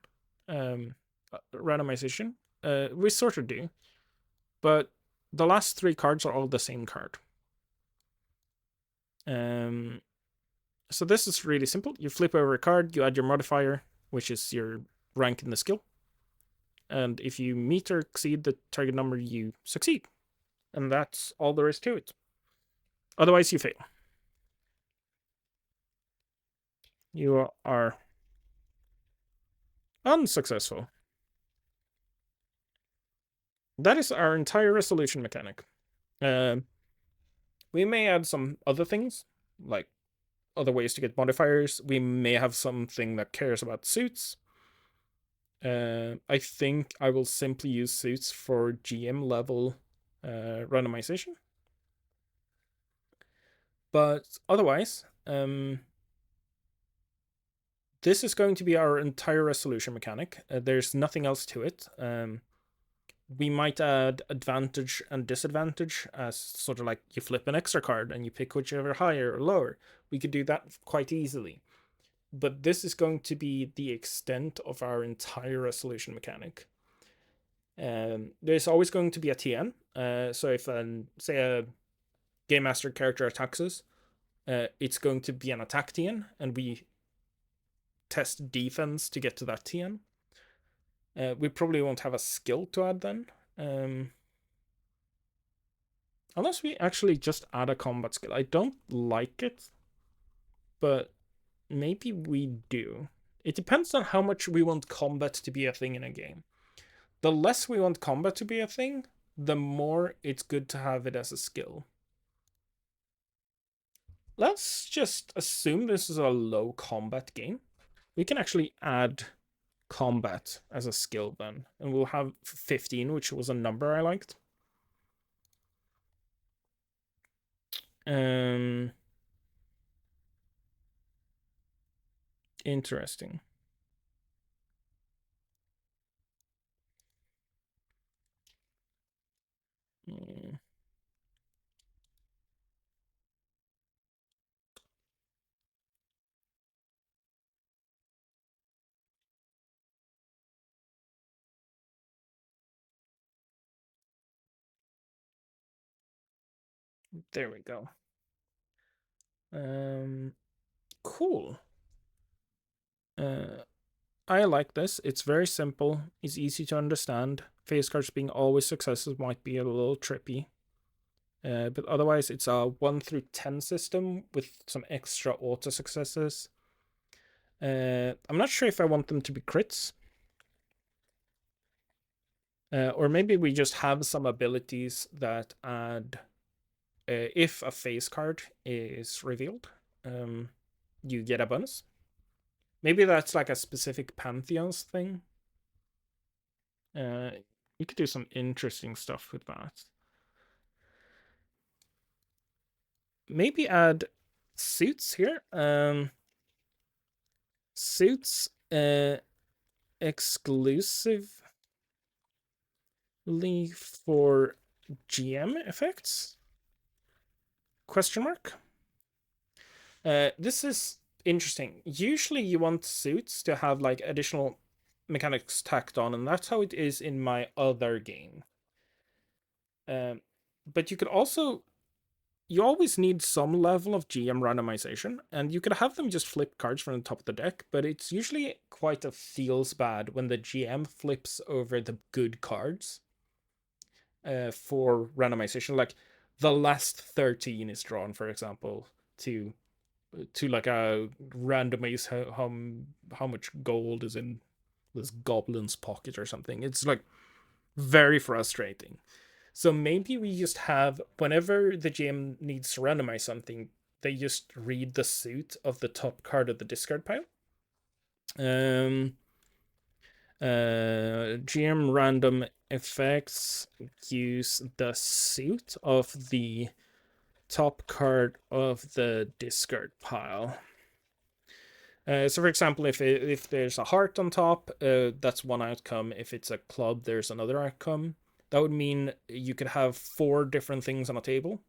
randomization. We sort of do, but the last 3 cards are all the same card. So this is really simple. You flip over a card, you add your modifier, which is your rank in the skill, and if you meet or exceed the target number, you succeed. And that's all there is to it. Otherwise, you fail. You are unsuccessful. That is our entire resolution mechanic. We may add some other things, like other ways to get modifiers. We may have something that cares about suits. I think I will simply use suits for GM level randomization. But otherwise, this is going to be our entire resolution mechanic. There's nothing else to it. We might add advantage and disadvantage as sort of like you flip an extra card and you pick whichever higher or lower. We could do that quite easily. But this is going to be the extent of our entire resolution mechanic. There's always going to be a TN. So if, say, a Game Master character attacks us, it's going to be an attack TN, and we test defense to get to that TN. We probably won't have a skill to add then. Unless we actually just add a combat skill. I don't like it, but maybe we do. It depends on how much we want combat to be a thing in a game. The less we want combat to be a thing, the more it's good to have it as a skill. Let's just assume this is a low combat game. We can actually add combat as a skill then, and we'll have 15, which was a number I liked. Interesting. There we go. Cool. I like this. It's very simple. It's easy to understand. Face cards being always successes might be a little trippy. But otherwise, it's a 1 through 10 system with some extra auto successes. I'm not sure if I want them to be crits. Or maybe we just have some abilities that add, if a face card is revealed, you get a bonus. Maybe that's like a specific Pantheons thing. You could do some interesting stuff with that. Maybe add suits here. Suits exclusively for GM effects? Question mark. This is interesting. Usually you want suits to have like additional mechanics tacked on, and that's how it is in my other game. But you could also, you always need some level of GM randomization, and you could have them just flip cards from the top of the deck, but it's usually quite a feels bad when the GM flips over the good cards for randomization. Like the last 13 is drawn, for example, to like a randomize how much gold is in this goblin's pocket or something. It's like very frustrating. So maybe we just have, whenever the GM needs to randomize something, they just read the suit of the top card of the discard pile. GM random effects use the suit of the top card of the discard pile. So, for example, if there's a heart on top, that's one outcome. If it's a club, there's another outcome. That would mean you could have 4 different things on a table.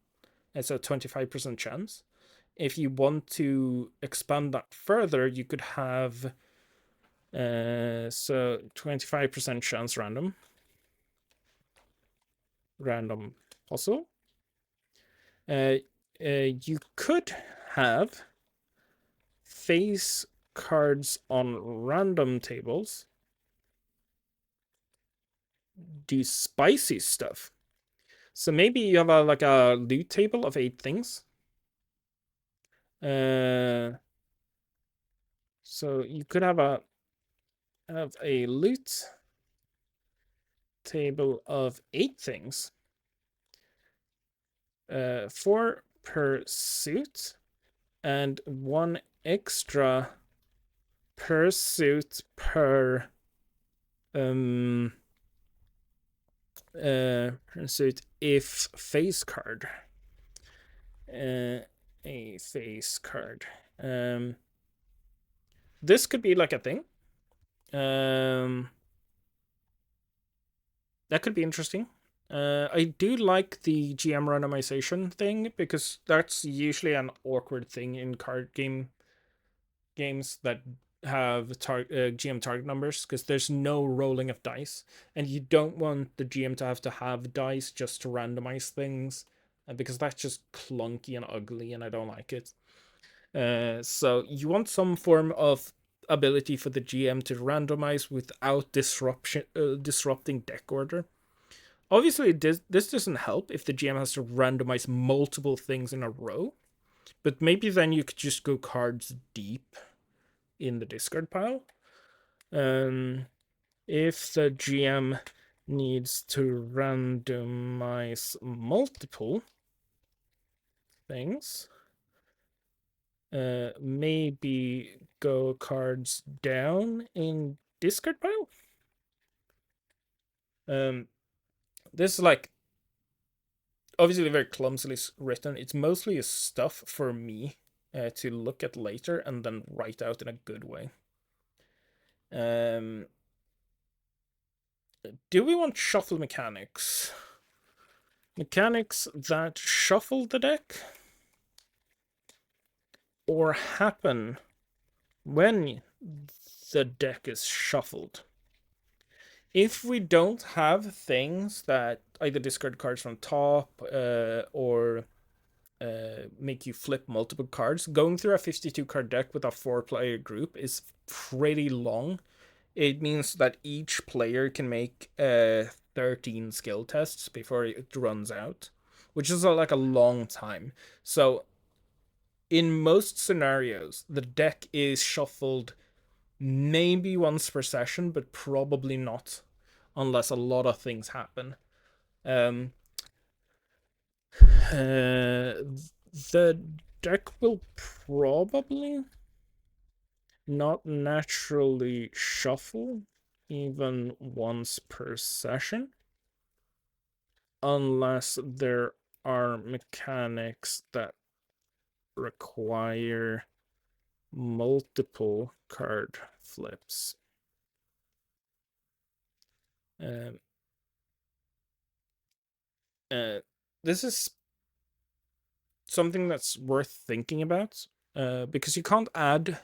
It's a 25% chance. If you want to expand that further, you could have so 25% chance random possible. You could have face cards on random tables do spicy stuff. So maybe you have like a loot table of 8 things. So you could have a loot table of 8 things. 4 per suit, and 1 extra per suit per suit if face card. A face card. this could be like a thing. That could be interesting. I do like the GM randomization thing because that's usually an awkward thing in card games that have GM target numbers, because there's no rolling of dice, and you don't want the GM to have dice just to randomize things, because that's just clunky and ugly, and I don't like it. So you want some form of ability for the GM to randomize without disrupting deck order. Obviously, this doesn't help if the GM has to randomize multiple things in a row, but maybe then you could just go cards deep in the discard pile. If the GM needs to randomize multiple things, maybe go cards down in discard pile. This is like obviously very clumsily written. It's mostly a stuff for me to look at later and then write out in a good way. Do we want shuffle mechanics? Mechanics that shuffle the deck or happen when the deck is shuffled. If we don't have things that either discard cards from top or make you flip multiple cards, going through a 52 card deck with a 4-player group is pretty long. It means that each player can make 13 skill tests before it runs out, which is like a long time. So in most scenarios, the deck is shuffled maybe once per session, but probably not unless a lot of things happen. Um, the deck will probably not naturally shuffle even once per session unless there are mechanics that require multiple card flips. Um, this is something that's worth thinking about, because you can't add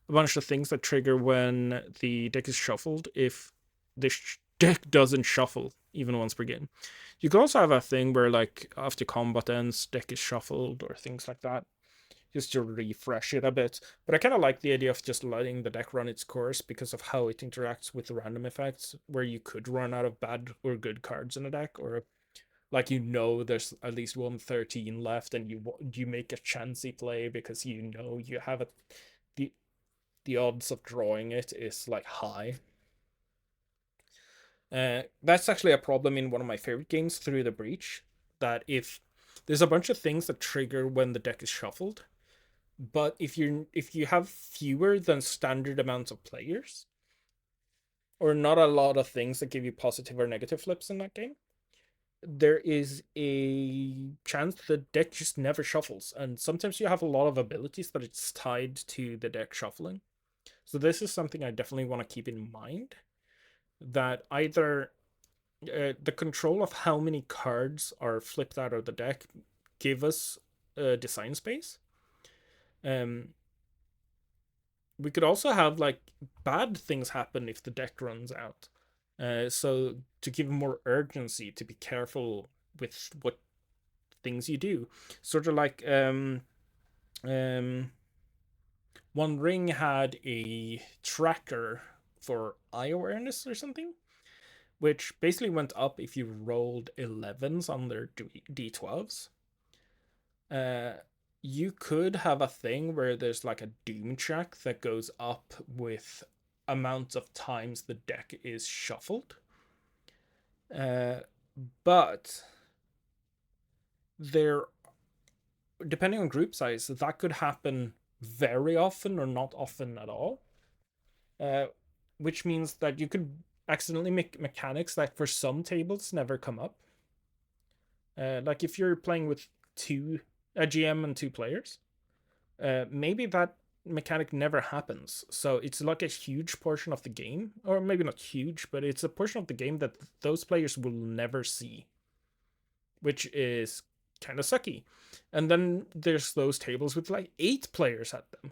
a bunch of things that trigger when the deck is shuffled if the deck doesn't shuffle even once per game. You could also have a thing where, like, after combat ends, deck is shuffled or things like that, just to refresh it a bit. But I kind of like the idea of just letting the deck run its course because of how it interacts with the random effects, where you could run out of bad or good cards in a deck, or like there's at least 113 left, and you make a chancy play because you have the the odds of drawing it is like high. That's actually a problem in one of my favorite games, Through the Breach, that if there's a bunch of things that trigger when the deck is shuffled, but if you have fewer than standard amounts of players, or not a lot of things that give you positive or negative flips in that game, there is a chance the deck just never shuffles, and sometimes you have a lot of abilities that it's tied to the deck shuffling. So this is something I definitely want to keep in mind, that either the control of how many cards are flipped out of the deck give us design space. We could also have like bad things happen if the deck runs out. So to give more urgency, to be careful with what things you do, sort of like One Ring had a tracker for eye awareness or something, which basically went up if you rolled 11s on their d12s. Uh, you could have a thing where there's like a doom check that goes up with amounts of times the deck is shuffled. But there, depending on group size, that could happen very often or not often at all. Which means that you could accidentally make mechanics that for some tables never come up. Like if you're playing with a GM and two players, maybe that mechanic never happens. So it's like a huge portion of the game, or maybe not huge, but it's a portion of the game that those players will never see, which is kind of sucky. And then there's those tables with like 8 players at them.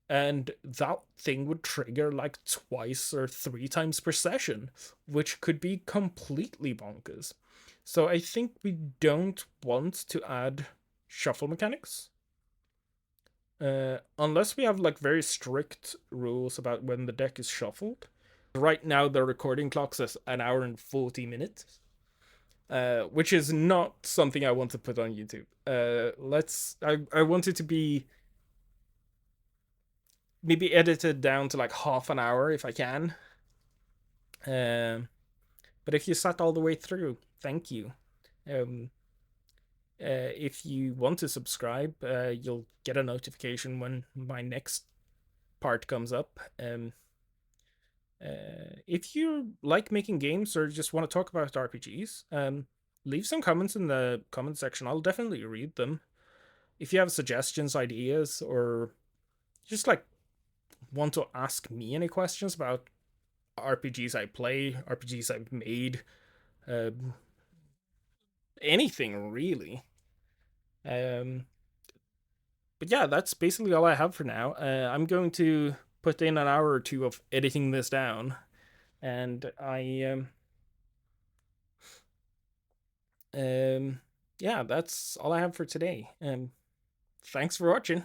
And that thing would trigger like twice or 3 times per session, which could be completely bonkers. So I think we don't want to add shuffle mechanics. Unless we have like very strict rules about when the deck is shuffled. Right now, the recording clock says an hour and 40 minutes, which is not something I want to put on YouTube. I want it to be maybe edited down to like half an hour if I can. But if you sat all the way through, thank you. Um, if you want to subscribe, you'll get a notification when my next part comes up. If you like making games or just want to talk about RPGs, leave some comments in the comment section. I'll definitely read them. If you have suggestions, ideas, or just like want to ask me any questions about RPGs I play, RPGs I've made, um, anything really. But yeah, that's basically all I have for now. I'm going to put in an hour or two of editing this down, and yeah, that's all I have for today. Thanks for watching.